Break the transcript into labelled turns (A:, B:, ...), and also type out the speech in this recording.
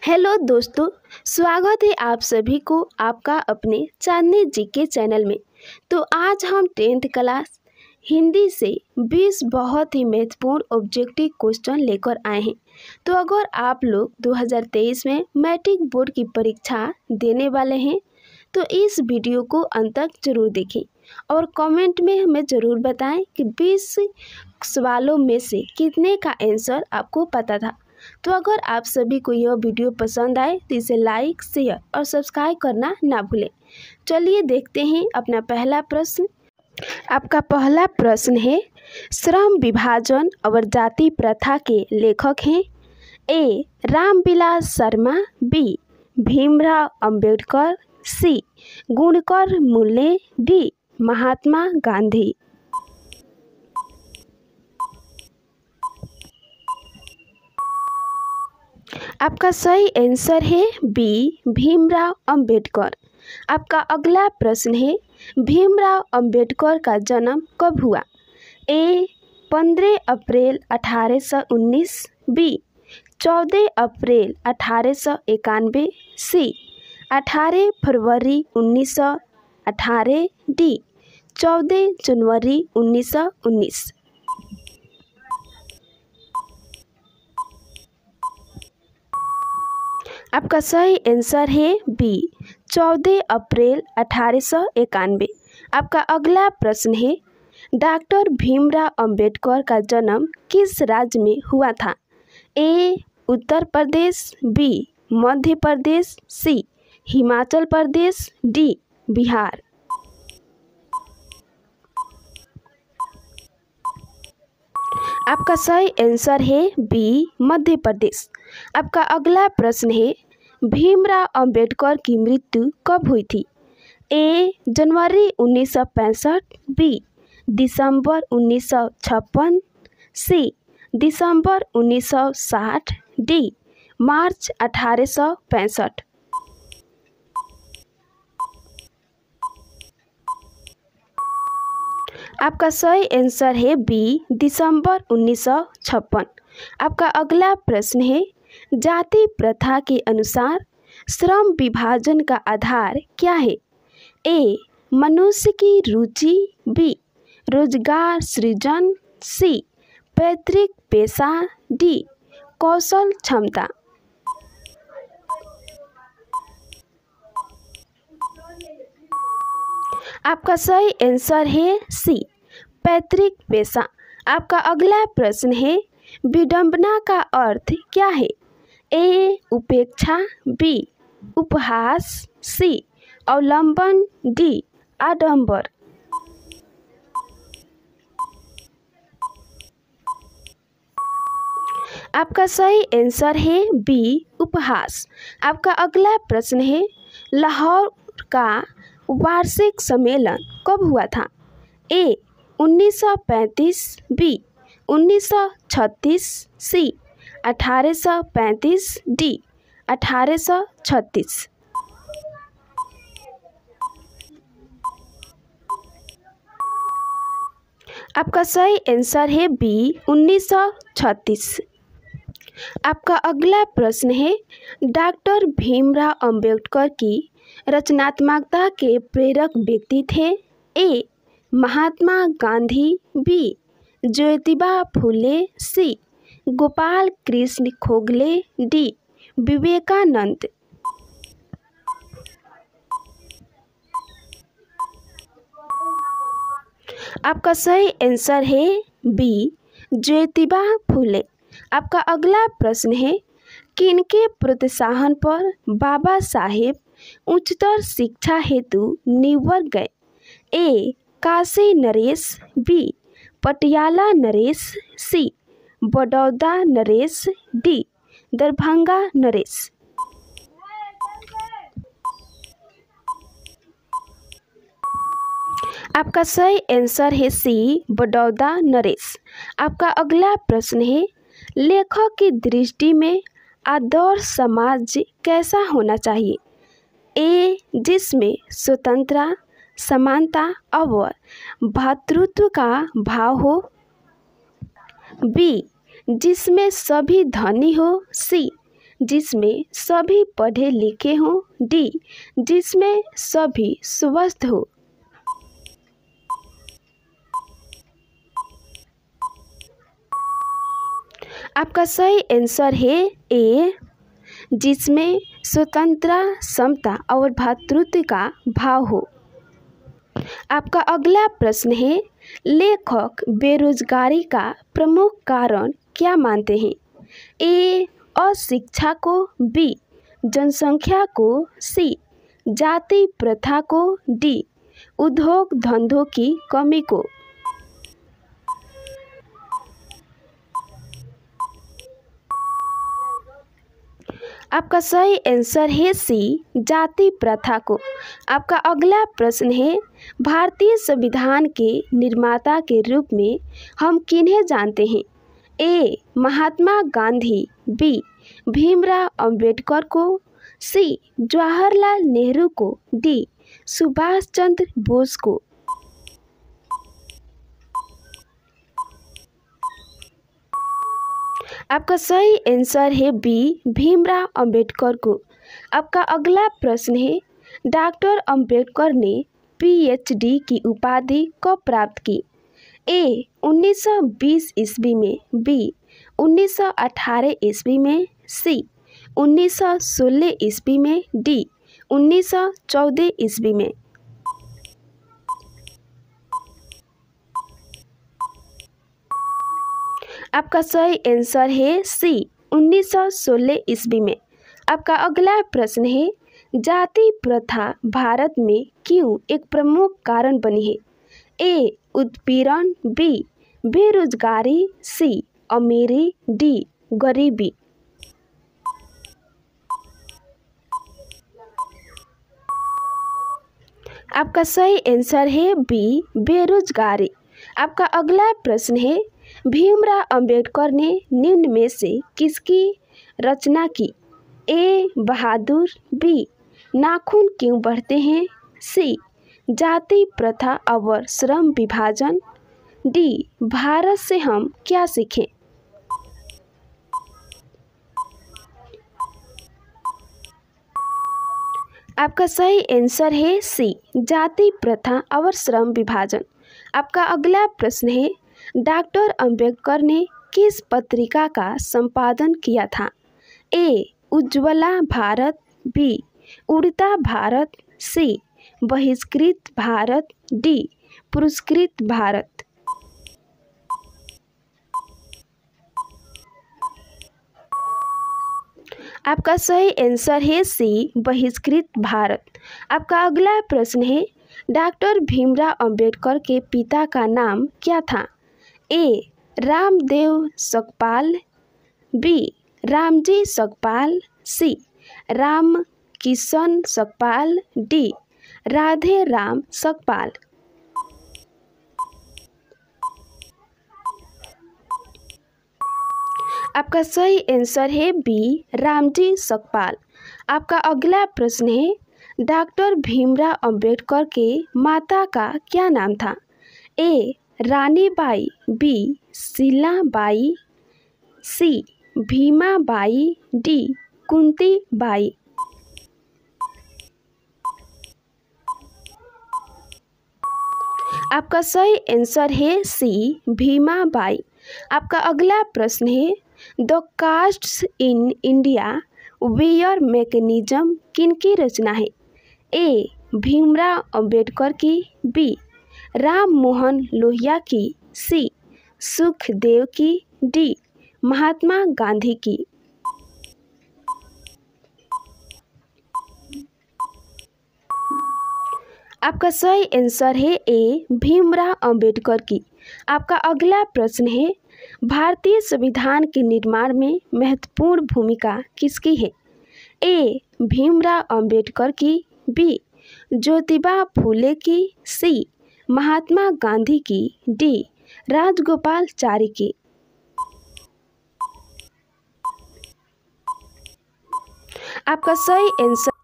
A: Hello दोस्तों, स्वागत है आप सभी को आपका अपने चांदनी जीके चैनल में। तो आज हम 10th क्लास हिंदी से 20 बहुत ही महत्वपूर्ण ऑब्जेक्टिव क्वेश्चन लेकर आए हैं। तो अगर आप लोग 2023 में मैट्रिक बोर्ड की परीक्षा देने वाले हैं तो इस वीडियो को अंत तक जरूर देखें और कमेंट में हमें ज़रूर बताएं कि 20 सवालों में से कितने का आंसर आपको पता था। तो अगर आप सभी को यह वीडियो पसंद आए तो इसे लाइक, शेयर और सब्सक्राइब करना ना भूलें। चलिए देखते हैं अपना पहला प्रश्न। आपका पहला प्रश्न है, श्रम विभाजन और जाति प्रथा के लेखक हैं? ए. रामविलास शर्मा, बी. भीमराव अंबेडकर, सी. गुणकर मूल्य, डी. महात्मा गांधी। आपका सही आंसर है बी. भीमराव अंबेडकर। आपका अगला प्रश्न है, भीमराव अंबेडकर का जन्म कब हुआ? ए. 15 अप्रैल 1819, बी. 14 अप्रैल 1891, सी. 18 फरवरी 1918, डी. 14 जनवरी 1919। आपका सही आंसर है बी. 14 अप्रैल 1891। आपका अगला प्रश्न है, डॉक्टर भीमराव अंबेडकर का जन्म किस राज्य में हुआ था? ए. उत्तर प्रदेश, बी. मध्य प्रदेश, सी. हिमाचल प्रदेश, डी. बिहार। आपका सही आंसर है बी. मध्य प्रदेश। आपका अगला प्रश्न है, भीमराव अंबेडकर की मृत्यु कब हुई थी? ए. जनवरी 1965, बी. दिसंबर 1956, सी. दिसंबर 1960, डी. मार्च 1865। आपका सही आंसर है बी. दिसंबर 1956। आपका अगला प्रश्न है, जाति प्रथा के अनुसार श्रम विभाजन का आधार क्या है? ए. मनुष्य की रुचि, बी. रोजगार सृजन, सी. पैतृक पेशा, डी. कौशल क्षमता। आपका सही आंसर है सी. पैतृक पेशा। आपका अगला प्रश्न है, विडंबना का अर्थ क्या है? ए. उपेक्षा, बी. उपहास, सी. अवलंबन, डी. आडंबर। आपका सही आंसर है बी. उपहास। आपका अगला प्रश्न है, लाहौर का वार्षिक सम्मेलन कब हुआ था? ए. 1935, बी. 1936, सी. 1835, डी. 1836। आपका सही आंसर है बी. 1936। आपका अगला प्रश्न है, डॉक्टर भीमराव अंबेडकर की रचनात्मकता के प्रेरक व्यक्ति थे? ए. महात्मा गांधी, बी. ज्योतिबा फुले, सी. गोपाल कृष्ण गोखले, डी. विवेकानंद। आपका सही आंसर है बी. ज्योतिबा फुले। आपका अगला प्रश्न है, किनके प्रोत्साहन पर बाबा साहेब उच्चतर शिक्षा हेतु न्यूयॉर्क गए? ए. काशी नरेश, बी. पटियाला नरेश, सी. बड़ौदा नरेश, डी. दरभंगा नरेश। आपका सही आंसर है सी. बड़ौदा नरेश। आपका अगला प्रश्न है, लेखक की दृष्टि में आदर्श समाज कैसा होना चाहिए? ए. जिसमें स्वतंत्रता, समानता और भ्रातृत्व का भाव हो, बी. जिसमें सभी धनी हो, सी. जिसमें सभी पढ़े लिखे हों। डी, जिसमें सभी स्वस्थ हो। आपका सही आंसर है ए, जिसमें स्वतंत्रता, समता और भ्रातृत्व का भाव हो। आपका अगला प्रश्न है, लेखक बेरोजगारी का प्रमुख कारण क्या मानते हैं? ए, अशिक्षा को, बी, जनसंख्या को, सी, जाति प्रथा को, डी, उद्योग धंधों की कमी को। आपका सही आंसर है सी, जाति प्रथा को। आपका अगला प्रश्न है, भारतीय संविधान के निर्माता के रूप में हम किन्हें जानते हैं? ए, महात्मा गांधी, बी, भीमराव अंबेडकर को, सी, जवाहरलाल नेहरू को, डी, सुभाष चंद्र बोस को। आपका सही आंसर है बी, भीमराव अंबेडकर को। आपका अगला प्रश्न है, डॉक्टर अंबेडकर ने पीएचडी की उपाधि कब प्राप्त की? ए, 1920 ईस्वी में, बी, 1918 ईस्वी में, सी, 1916 ईस्वी में, डी, 1914 ईस्वी में। आपका सही आंसर है सी, 1916 ईस्वी में। आपका अगला प्रश्न है, जाति प्रथा भारत में क्यों एक प्रमुख कारण बनी है? ए, उत्पीड़न, बी, बेरोजगारी, सी, अमीरी, डी, गरीबी। आपका सही आंसर है बी, बेरोजगारी। आपका अगला प्रश्न है, भीमराव अंबेडकर ने निम्न में से किसकी रचना की? ए, बहादुर, बी, नाखून क्यों बढ़ते हैं, सी, जाति प्रथा और श्रम विभाजन, डी, भारत से हम क्या सीखें। आपका सही आंसर है सी, जाति प्रथा और श्रम विभाजन। आपका अगला प्रश्न है, डॉक्टर अंबेडकर ने किस पत्रिका का संपादन किया था? ए, उज्ज्वला भारत, बी, उड़ता भारत, सी, बहिष्कृत भारत, डी, पुरस्कृत भारत। आपका सही आंसर है सी, बहिष्कृत भारत। आपका अगला प्रश्न है, डॉक्टर भीमराव अंबेडकर के पिता का नाम क्या था? ए, रामदेव सकपाल, बी, रामजी सकपाल, सी, राम किशन सकपाल, डी, राधे राम सकपाल। आपका सही आंसर है बी, रामजी सकपाल। आपका अगला प्रश्न है, डॉक्टर भीमराव अंबेडकर के माता का क्या नाम था? A, Rani Bai, B, Sheela Bai, C, Bhima Bai, D, Kunti Bai. आपका सही आंसर है सी, भीमा बाई। आपका अगला प्रश्न है, the castes in India where mechanism किनकी रचना है? ए, भीमराव अंबेडकर की, बी, राम मोहन लोहिया की, सी, सुखदेव की, डी, महात्मा गांधी की। आपका सही आंसर है ए, भीमराव अंबेडकर की। आपका अगला प्रश्न है, भारतीय संविधान के निर्माण में महत्वपूर्ण भूमिका किसकी है? ए, भीमराव अंबेडकर की, बी, ज्योतिबा फूले की, सी, महात्मा गांधी की, डी, राजगोपालाचारी की। आपका सही आंसर